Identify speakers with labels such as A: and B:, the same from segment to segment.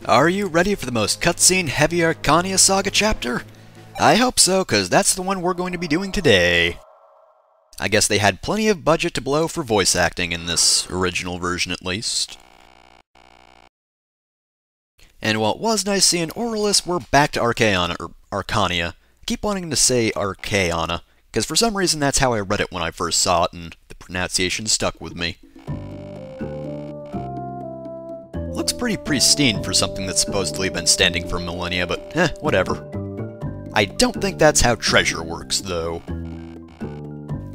A: Are you ready for the most cutscene heavy Arcania Saga chapter? I hope so, cause that's the one we're going to be doing today. I guess they had plenty of budget to blow for voice acting in this original version at least. And while it was nice seeing Aurelius, we're back to Arcania. I keep wanting to say Arcana, because for some reason that's how I read it when I first saw it, and the pronunciation stuck with me. Looks pretty pristine for something that's supposedly been standing for millennia, but whatever. I don't think that's how treasure works, though.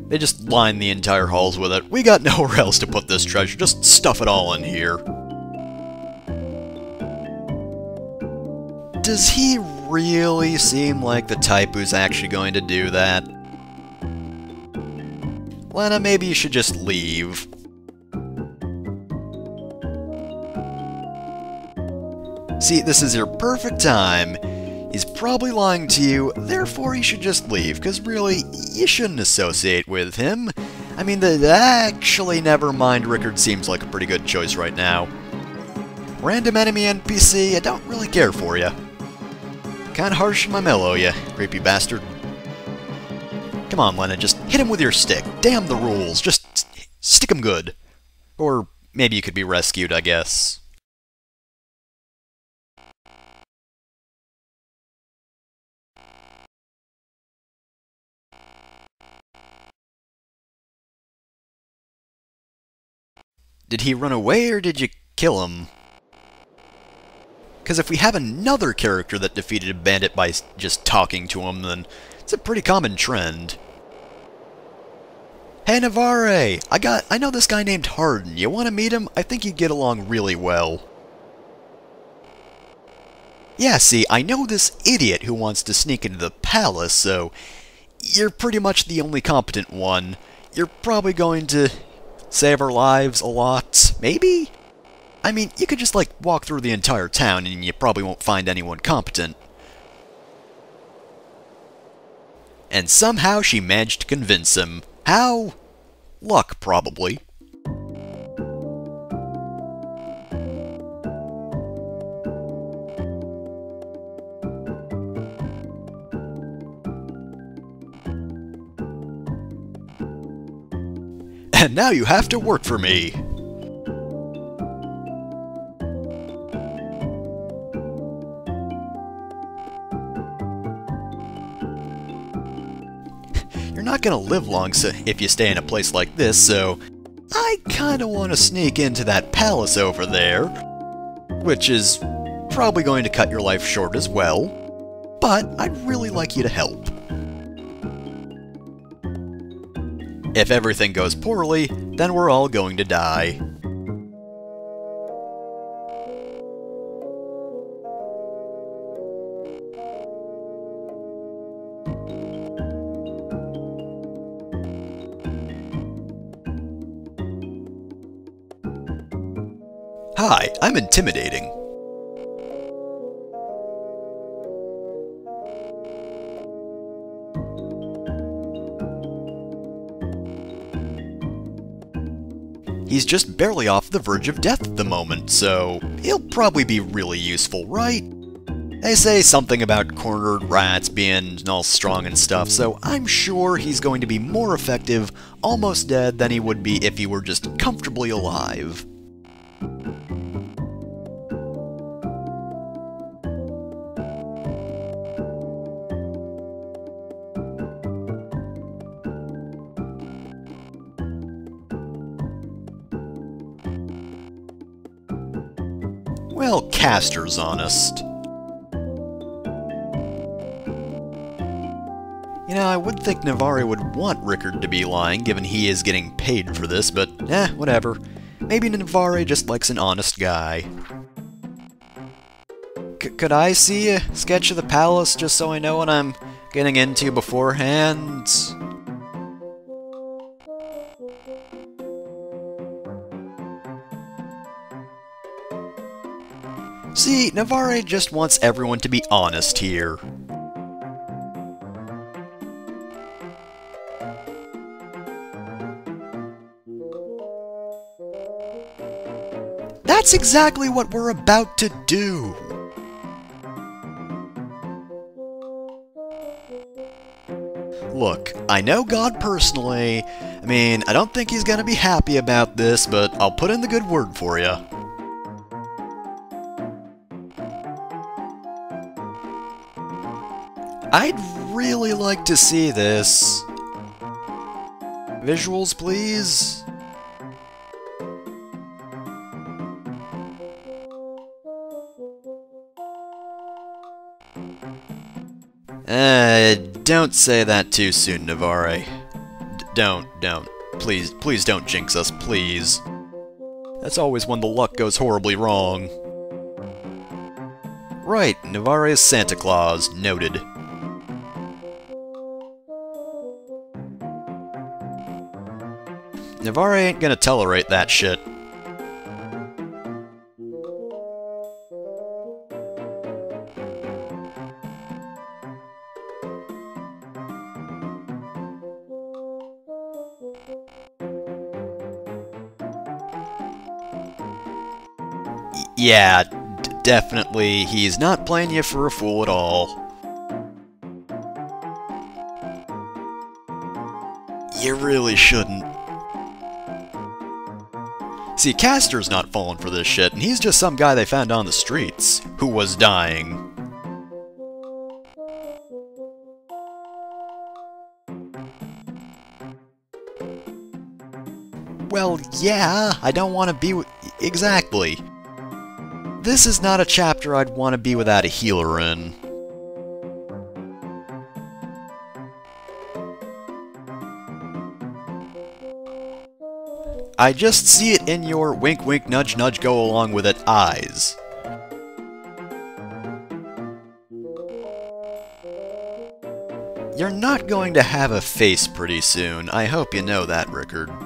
A: They just line the entire halls with it. We got nowhere else to put this treasure, just stuff it all in here. Does he really seem like the type who's actually going to do that? Lena, maybe you should just leave. See, this is your perfect time. He's probably lying to you, therefore you should just leave, because really, you shouldn't associate with him. I mean, actually, never mind, Ricard seems like a pretty good choice right now. Random enemy NPC, I don't really care for you. Kinda harsh in my mellow, you creepy bastard. Come on, Lena, just hit him with your stick. Damn the rules, just stick him good. Or maybe you could be rescued, I guess. Did he run away, or did you kill him? Because if we have another character that defeated a bandit by just talking to him, then it's a pretty common trend. Hey Navarre! I know this guy named Harden. You want to meet him? I think you'd get along really well. Yeah, see, I know this idiot who wants to sneak into the palace, so you're pretty much the only competent one. You're probably going to save our lives a lot, maybe? I mean, you could just, like, walk through the entire town and you probably won't find anyone competent. And somehow she managed to convince him. How? Luck, probably. And now you have to work for me. You're not gonna live long if you stay in a place like this, so I kinda want to sneak into that palace over there, which is probably going to cut your life short as well, but I'd really like you to help. If everything goes poorly, then we're all going to die. Hi, I'm intimidating. He's just barely off the verge of death at the moment, so he'll probably be really useful, right? They say something about cornered rats being all strong and stuff, so I'm sure he's going to be more effective almost dead than he would be if he were just comfortably alive. Well, Castor's honest. You know, I would think Navarre would want Ricard to be lying, given he is getting paid for this, but whatever. Maybe Navarre just likes an honest guy. Could I see a sketch of the palace, just so I know what I'm getting into beforehand? See, Navarre just wants everyone to be honest here. that's exactly what we're about to do. Look, I know God personally. I mean, I don't think he's gonna be happy about this, but I'll put in the good word for you. I'd really like to see this. Visuals, please. Don't say that too soon, Navarre. Don't. Please don't jinx us, please. That's always when the luck goes horribly wrong. Right, Navarre is Santa Claus. Noted. Navarre ain't gonna tolerate that shit. Yeah, definitely, he's not playing you for a fool at all. You really shouldn't. See, Castor's not falling for this shit, and he's just some guy they found on the streets, who was dying. Well, yeah, I don't want to be with... Exactly. This is not a chapter I'd want to be without a healer in. I just see it in your wink wink nudge nudge go along with it eyes. You're not going to have a face pretty soon. I hope you know that, Ricard.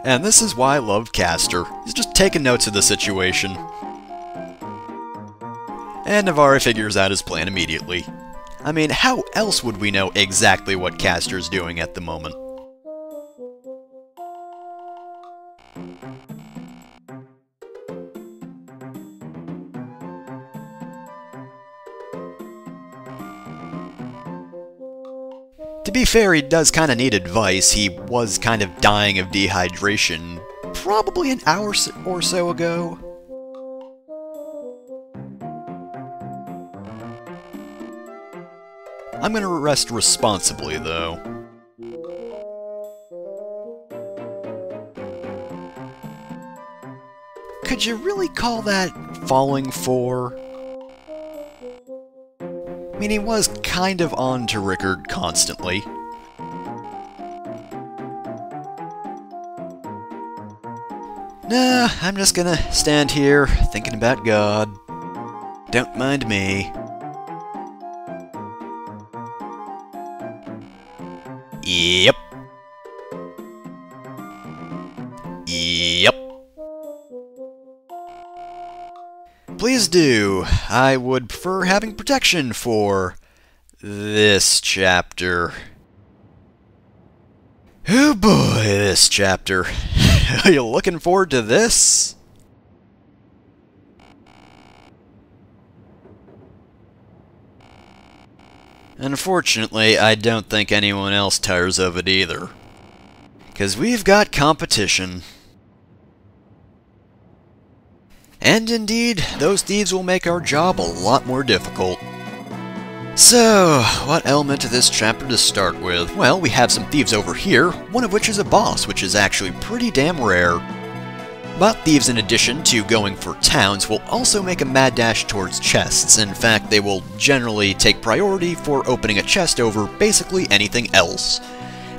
A: And this is why I love Castor. He's just taking notes of the situation. And Navarre figures out his plan immediately. I mean, how else would we know exactly what Castor's doing at the moment? To be fair, he does kind of need advice. He was kind of dying of dehydration probably an hour or so ago. I'm gonna rest responsibly, though. Could you really call that falling for? I mean, he was kind of on to Ricard constantly. Nah, I'm just gonna stand here, thinking about God. Don't mind me. Yep. Yep. Please do. I would prefer having protection for this chapter. Oh boy, this chapter. Are you looking forward to this? Unfortunately, I don't think anyone else tires of it either. 'Cause we've got competition. And indeed, those thieves will make our job a lot more difficult. So, what element of this chapter to start with? Well, we have some thieves over here, one of which is a boss, which is actually pretty damn rare. But thieves, in addition to going for towns, will also make a mad dash towards chests. In fact, they will generally take priority for opening a chest over basically anything else.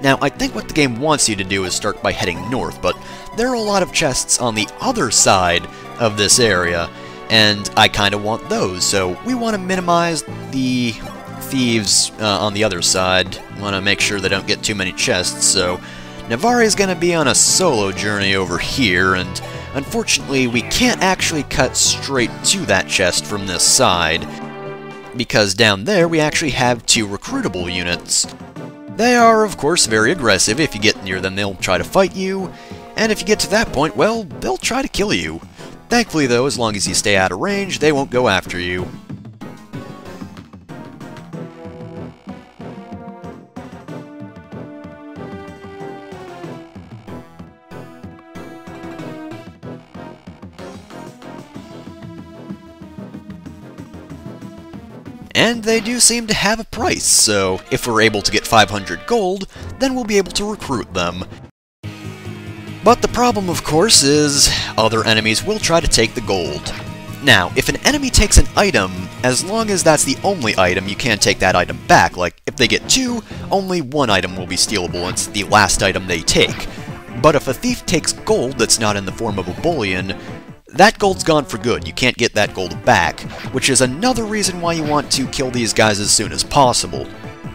A: Now, I think what the game wants you to do is start by heading north, but there are a lot of chests on the other side of this area, and I kind of want those, so we want to minimize the thieves on the other side. We want to make sure they don't get too many chests, so Navarre is going to be on a solo journey over here, and Unfortunately, we can't actually cut straight to that chest from this side, because down there we actually have 2 recruitable units. They are, of course, very aggressive. If you get near them, they'll try to fight you, and if you get to that point, well, they'll try to kill you. Thankfully, though, as long as you stay out of range, they won't go after you. And they do seem to have a price, so if we're able to get 500 gold, then we'll be able to recruit them. But the problem, of course, is other enemies will try to take the gold. Now, if an enemy takes an item, as long as that's the only item, you can't take that item back. Like, if they get 2, only 1 item will be stealable, it's the last item they take. But if a thief takes gold that's not in the form of a bullion, that gold's gone for good. You can't get that gold back, which is another reason why you want to kill these guys as soon as possible.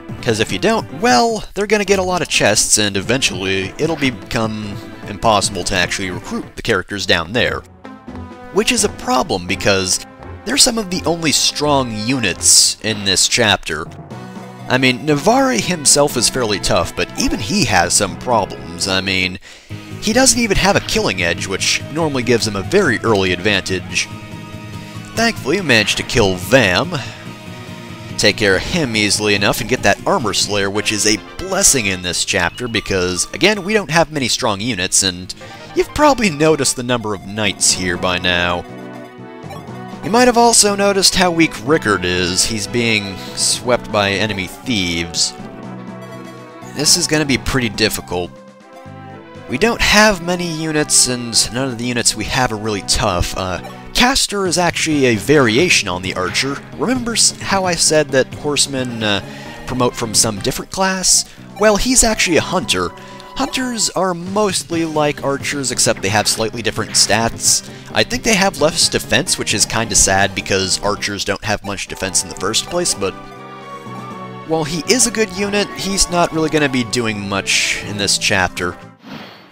A: Because if you don't, well, they're going to get a lot of chests, and eventually it'll become impossible to actually recruit the characters down there. Which is a problem, because they're some of the only strong units in this chapter. I mean, Navarre himself is fairly tough, but even he has some problems. I mean, he doesn't even have a killing edge, which normally gives him a very early advantage. Thankfully, we managed to kill Vam, take care of him easily enough, and get that Armor Slayer, which is a blessing in this chapter, because, again, we don't have many strong units, and you've probably noticed the number of knights here by now. You might have also noticed how weak Ricard is. He's being swept by enemy thieves. This is going to be pretty difficult. We don't have many units, and none of the units we have are really tough. Caster is actually a variation on the Archer. Remember how I said that Horsemen promote from some different class? Well, he's actually a Hunter. Hunters are mostly like Archers, except they have slightly different stats. I think they have less defense, which is kinda sad because Archers don't have much defense in the first place, but while he is a good unit, he's not really going to be doing much in this chapter.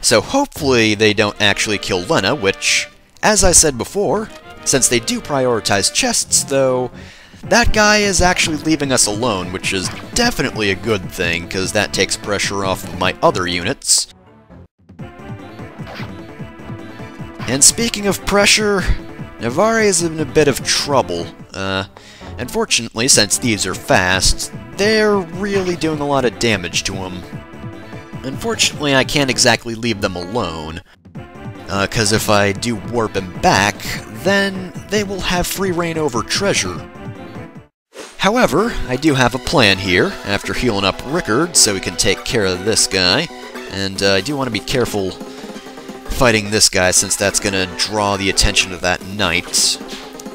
A: So hopefully they don't actually kill Lena, which, as I said before, since they do prioritize chests though, that guy is actually leaving us alone, which is definitely a good thing, because that takes pressure off of my other units. And speaking of pressure, Navarre is in a bit of trouble. Unfortunately, since thieves are fast, they're really doing a lot of damage to him. Unfortunately, I can't exactly leave them alone, because if I do warp him back, then they will have free reign over treasure. However, I do have a plan here, after healing up Ricard, so we can take care of this guy, and I do want to be careful fighting this guy, since that's going to draw the attention of that knight,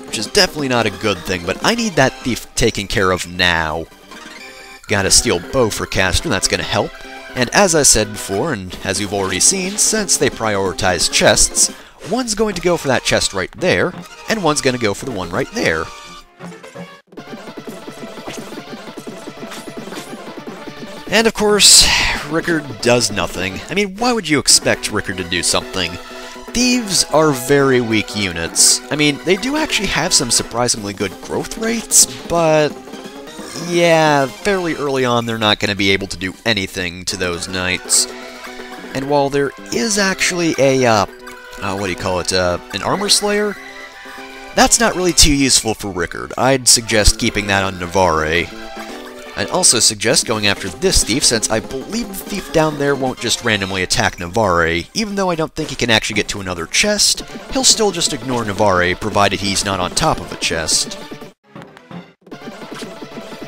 A: which is definitely not a good thing, but I need that thief taken care of now. Got a steel bow for Caster, that's going to help. And as I said before, and as you've already seen, since they prioritize chests, one's going to go for that chest right there, and one's going to go for the one right there. And of course, Ricard does nothing. I mean, why would you expect Ricard to do something? Thieves are very weak units. I mean, they do actually have some surprisingly good growth rates, but yeah, fairly early on they're not going to be able to do anything to those knights. And while there is actually a, an Armor Slayer, that's not really too useful for Ricard. I'd suggest keeping that on Navarre. I'd also suggest going after this thief, since I believe the thief down there won't just randomly attack Navarre. Even though I don't think he can actually get to another chest, he'll still just ignore Navarre, provided he's not on top of a chest.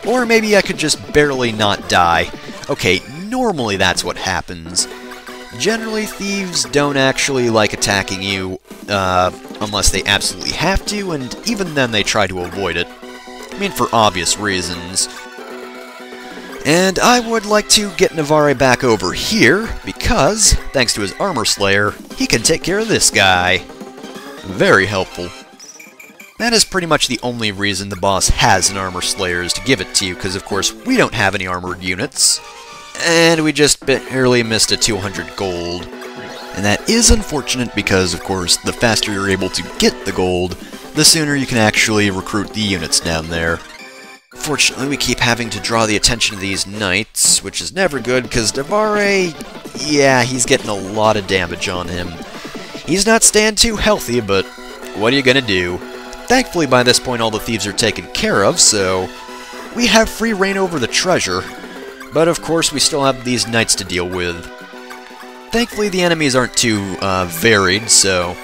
A: Or maybe I could just barely not die. Okay, normally that's what happens. Generally, thieves don't actually like attacking you, unless they absolutely have to, and even then they try to avoid it. I mean, for obvious reasons. And I would like to get Navarre back over here, because, thanks to his Armor Slayer, he can take care of this guy. Very helpful. That is pretty much the only reason the boss has an Armor Slayer, is to give it to you, because of course we don't have any armored units. And we just barely missed a 200 gold. And that is unfortunate because, of course, the faster you're able to get the gold, the sooner you can actually recruit the units down there. Fortunately, we keep having to draw the attention of these knights, which is never good, because Navarre, yeah, he's getting a lot of damage on him. He's not staying too healthy, but what are you gonna do? Thankfully, by this point, all the thieves are taken care of, so we have free reign over the treasure. But of course, we still have these knights to deal with. Thankfully, the enemies aren't too varied, so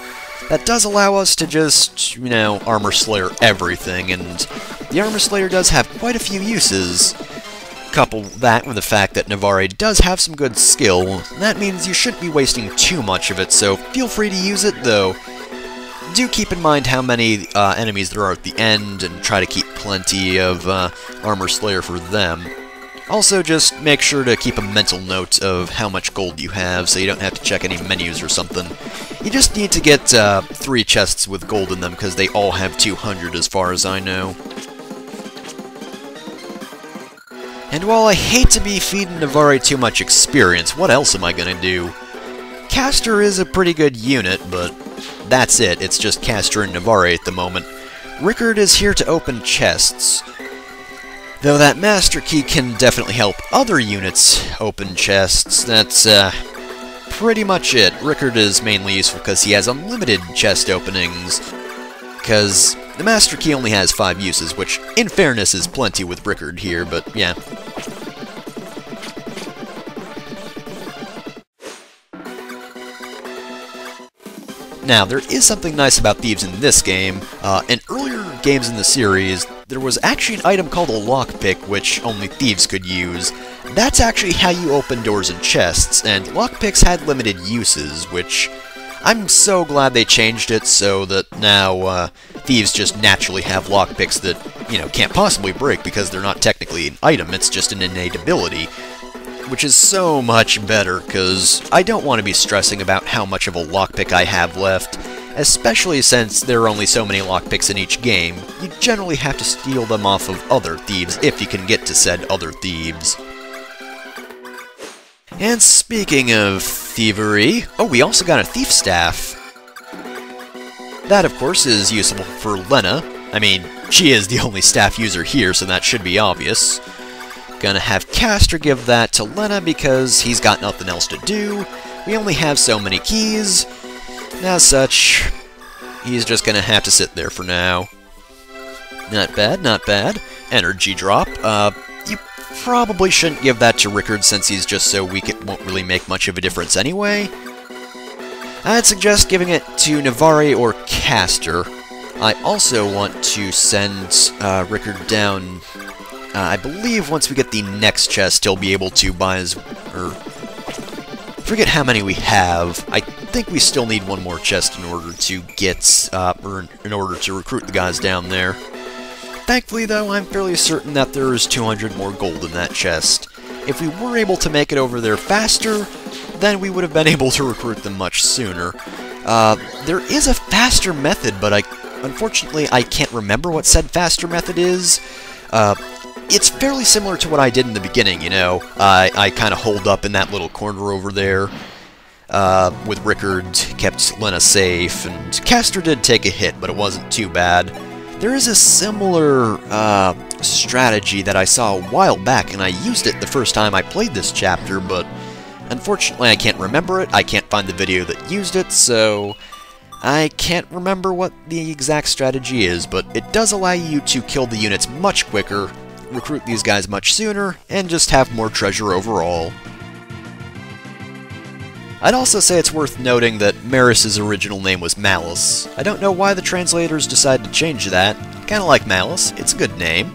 A: that does allow us to just, you know, Armor Slayer everything, and the Armor Slayer does have quite a few uses. Couple that with the fact that Navarre does have some good skill, that means you shouldn't be wasting too much of it, so feel free to use it, though do keep in mind how many enemies there are at the end, and try to keep plenty of Armor Slayer for them. Also, just make sure to keep a mental note of how much gold you have, so you don't have to check any menus or something. You just need to get 3 chests with gold in them, because they all have 200 as far as I know. And while I hate to be feeding Navarre too much experience, what else am I gonna do? Castor is a pretty good unit, but that's it. It's just Castor and Navarre at the moment. Ricard is here to open chests. Though that Master Key can definitely help other units open chests, that's pretty much it. Ricard is mainly useful because he has unlimited chest openings, because the Master Key only has 5 uses, which, in fairness, is plenty with Ricard here, but yeah. Now, there is something nice about Thieves in this game. In earlier games in the series, there was actually an item called a lockpick, which only Thieves could use. That's actually how you open doors and chests, and lockpicks had limited uses, which I'm so glad they changed it so that now Thieves just naturally have lockpicks that, you know, can't possibly break because they're not technically an item, it's just an innate ability. Which is so much better, because I don't want to be stressing about how much of a lockpick I have left, especially since there are only so many lockpicks in each game. You generally have to steal them off of other thieves if you can get to said other thieves. And speaking of thievery, oh, we also got a thief staff. That, of course, is useful for Lena. I mean, she is the only staff user here, so that should be obvious. Gonna have Castor give that to Lena because he's got nothing else to do. We only have so many keys. As such, he's just gonna have to sit there for now. Not bad, not bad. Energy drop. You probably shouldn't give that to Ricard since he's just so weak it won't really make much of a difference anyway. I'd suggest giving it to Navarre or Castor. I also want to send Ricard down. I believe once we get the next chest, he'll be able to buy his... forget how many we have. I think we still need one more chest in order to get... in order to recruit the guys down there. Thankfully, though, I'm fairly certain that there is 200 more gold in that chest. If we were able to make it over there faster, then we would have been able to recruit them much sooner. There is a faster method, but unfortunately, I can't remember what said faster method is. It's fairly similar to what I did in the beginning, you know. I kind of holed up in that little corner over there with Ricard, kept Lena safe, and Castor did take a hit, but it wasn't too bad. There is a similar strategy that I saw a while back, and I used it the first time I played this chapter, but unfortunately I can't remember it. I can't find the video that used it, so I can't remember what the exact strategy is, but it does allow you to kill the units much quicker, recruit these guys much sooner, and just have more treasure overall. I'd also say it's worth noting that Maris's original name was Malice. I don't know why the translators decided to change that. Kinda like Malice, it's a good name.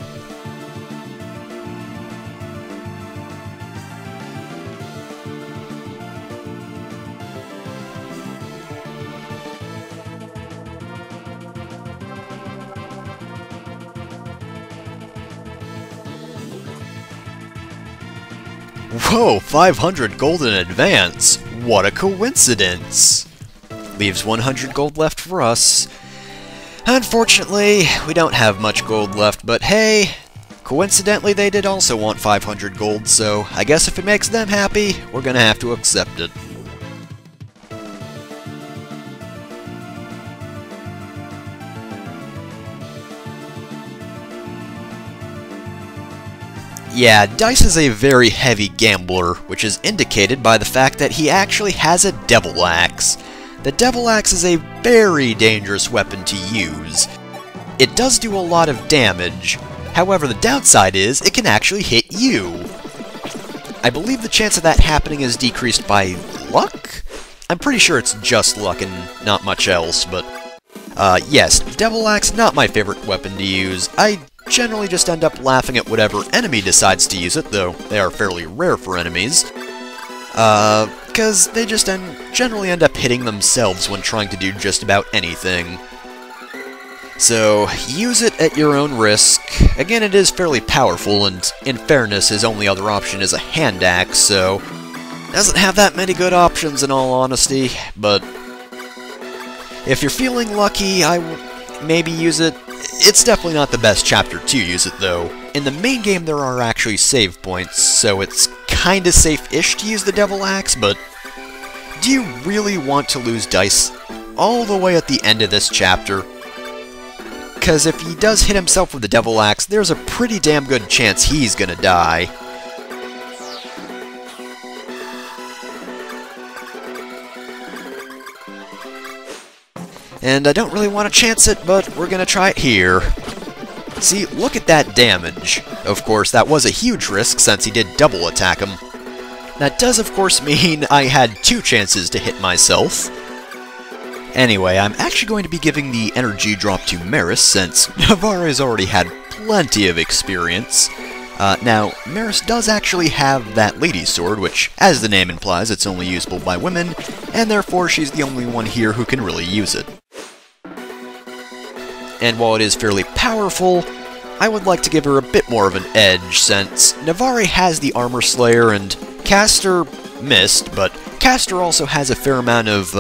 A: Whoa, 500 gold in advance! What a coincidence! Leaves 100 gold left for us. Unfortunately, we don't have much gold left, but hey, coincidentally they did also want 500 gold, so I guess if it makes them happy, we're gonna have to accept it. Yeah, Dice is a very heavy gambler, which is indicated by the fact that he actually has a Devil Axe. The Devil Axe is a very dangerous weapon to use. It does do a lot of damage, however the downside is it can actually hit you. I believe the chance of that happening is decreased by luck? I'm pretty sure it's just luck and not much else, but... yes, Devil Axe, not my favorite weapon to use. I generally just end up laughing at whatever enemy decides to use it, though they are fairly rare for enemies. Because they just generally end up hitting themselves when trying to do just about anything. So, use it at your own risk. Again, it is fairly powerful, and in fairness, his only other option is a hand axe, so... doesn't have that many good options in all honesty, but... if you're feeling lucky, maybe use it. It's definitely not the best chapter to use it, though. In the main game, there are actually save points, so it's kinda safe-ish to use the Devil Axe, but... do you really want to lose Dice all the way at the end of this chapter? Because if he does hit himself with the Devil Axe, there's a pretty damn good chance he's gonna die. And I don't really want to chance it, but we're gonna try it here. See, look at that damage. Of course, that was a huge risk since he did double attack him. That does, of course, mean I had 2 chances to hit myself. Anyway, I'm actually going to be giving the energy drop to Maris, since Navarre's already had plenty of experience. Now, Maris does actually have that lady's sword, which, as the name implies, it's only usable by women, and therefore she's the only one here who can really use it. And while it is fairly powerful, I would like to give her a bit more of an edge, since Navarre has the Armor Slayer, and Castor missed, but Castor also has a fair amount of,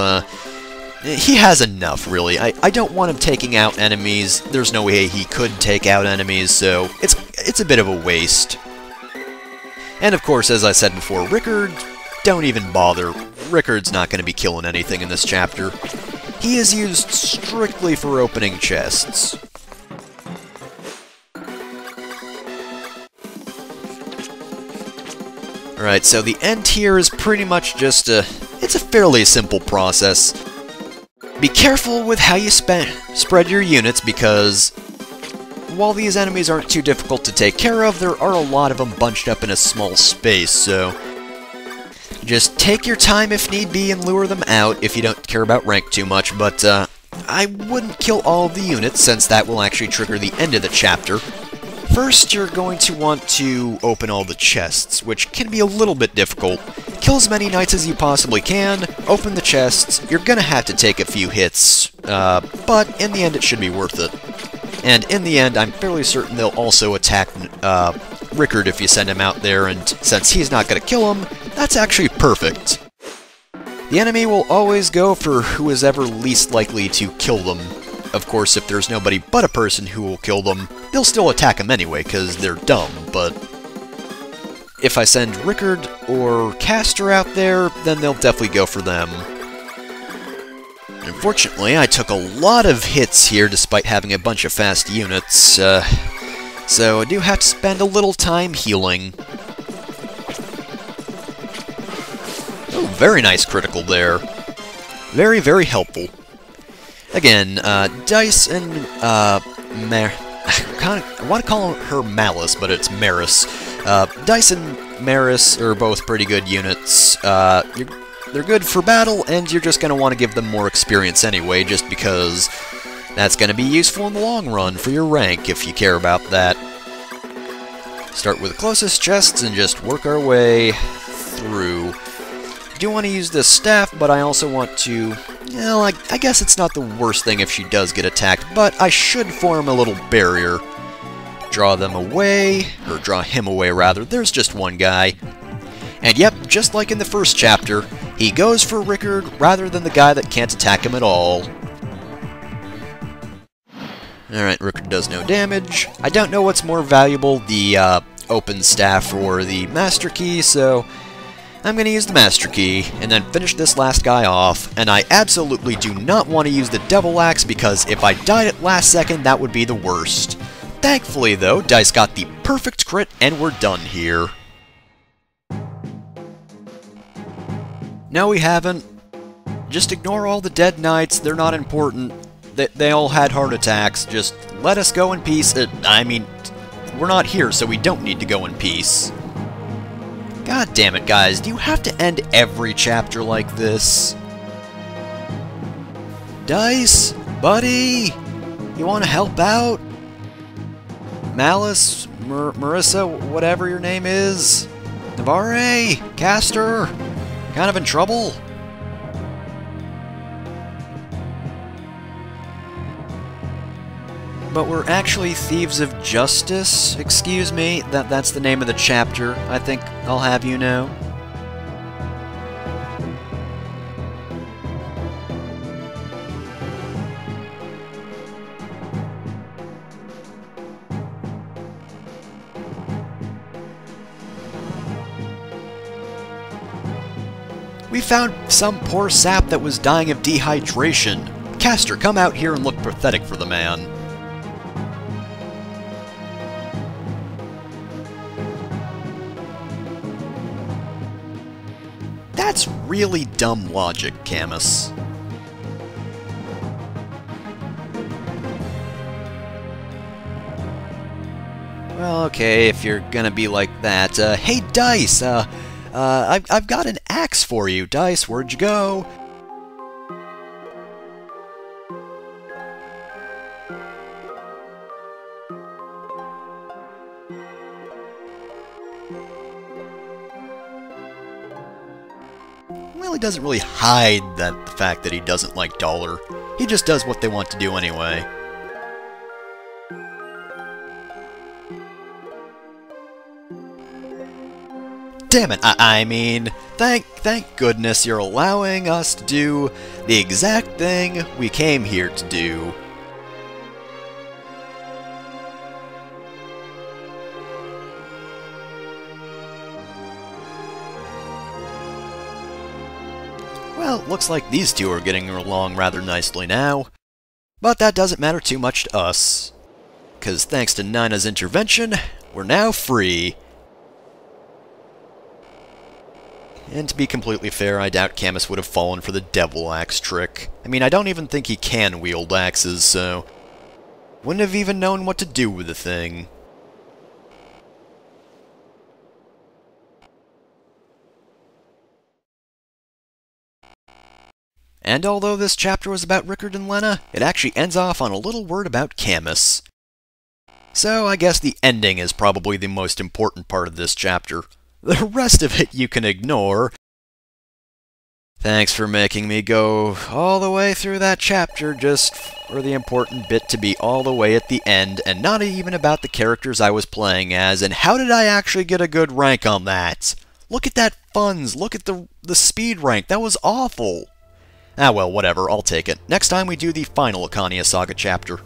A: he has enough, really. I don't want him taking out enemies. There's no way he could take out enemies, so it's a bit of a waste. And of course, as I said before, Ricard, don't even bother. Ricard's not going to be killing anything in this chapter. He is used strictly for opening chests. Alright, so the end here is pretty much just it's a fairly simple process. Be careful with how you spread your units, because while these enemies aren't too difficult to take care of, there are a lot of them bunched up in a small space, so just take your time if need be and lure them out if you don't care about rank too much, but I wouldn't kill all of the units, since that will actually trigger the end of the chapter. First, you're going to want to open all the chests, which can be a little bit difficult. Kill as many knights as you possibly can, open the chests. You're gonna have to take a few hits, but in the end it should be worth it. And in the end, I'm fairly certain they'll also attack Ricard if you send him out there, and since he's not gonna kill him, that's actually perfect. The enemy will always go for who is ever least likely to kill them. Of course, if there's nobody but a person who will kill them, they'll still attack them anyway, because they're dumb, but if I send Ricard or Castor out there, then they'll definitely go for them. Unfortunately, I took a lot of hits here despite having a bunch of fast units, so I do have to spend a little time healing. Oh, very nice critical there. Very, very helpful. Again, Dice and, I want to call her Malice, but it's Maris. Dice and Maris are both pretty good units. They're good for battle, and you're just going to want to give them more experience anyway, just because that's going to be useful in the long run for your rank, if you care about that. Start with the closest chests and just work our way through. I do want to use this staff, but I also want to... well, I guess it's not the worst thing if she does get attacked, but I should form a little barrier. Draw them away, or draw him away rather, there's just one guy. And yep, just like in the first chapter, he goes for Ricard rather than the guy that can't attack him at all. Alright, Ricard does no damage. I don't know what's more valuable, the open staff or the Master Key, so I'm going to use the Master Key, and then finish this last guy off, and I absolutely do not want to use the Devil Axe, because if I died at last second, that would be the worst. Thankfully, though, Dice got the perfect crit, and we're done here. No, we haven't. Just ignore all the dead knights, they're not important. They all had heart attacks, just let us go in peace. I mean, we're not here, so we don't need to go in peace. God damn it, guys, do you have to end every chapter like this? Dice? Buddy? You want to help out? Malice? Marissa? Whatever your name is? Navarre? Castor? Kind of in trouble? But we're actually Thieves of Justice? Excuse me, that's the name of the chapter, I think I'll have you know. We found some poor sap that was dying of dehydration. Castor, come out here and look pathetic for the man. That's really dumb logic, Camus. Well, okay, if you're gonna be like that. Hey, Dice! I've got an axe for you. Dice, where'd you go? Well, he doesn't really hide the fact that he doesn't like Dollar. He just does what they want to do anyway. Damn it, I mean, thank goodness you're allowing us to do the exact thing we came here to do. Well, looks like these two are getting along rather nicely now. But that doesn't matter too much to us. Because thanks to Nina's intervention, we're now free. And to be completely fair, I doubt Camus would have fallen for the devil axe trick. I mean, I don't even think he can wield axes, so... wouldn't have even known what to do with the thing. And although this chapter was about Ricard and Lena, it actually ends off on a little word about Camus. So I guess the ending is probably the most important part of this chapter. The rest of it you can ignore. Thanks for making me go all the way through that chapter just for the important bit to be all the way at the end, and not even about the characters I was playing as, and how did I actually get a good rank on that? Look at that funds, look at the speed rank, that was awful. Ah well, whatever, I'll take it. Next time we do the final Icania Saga chapter.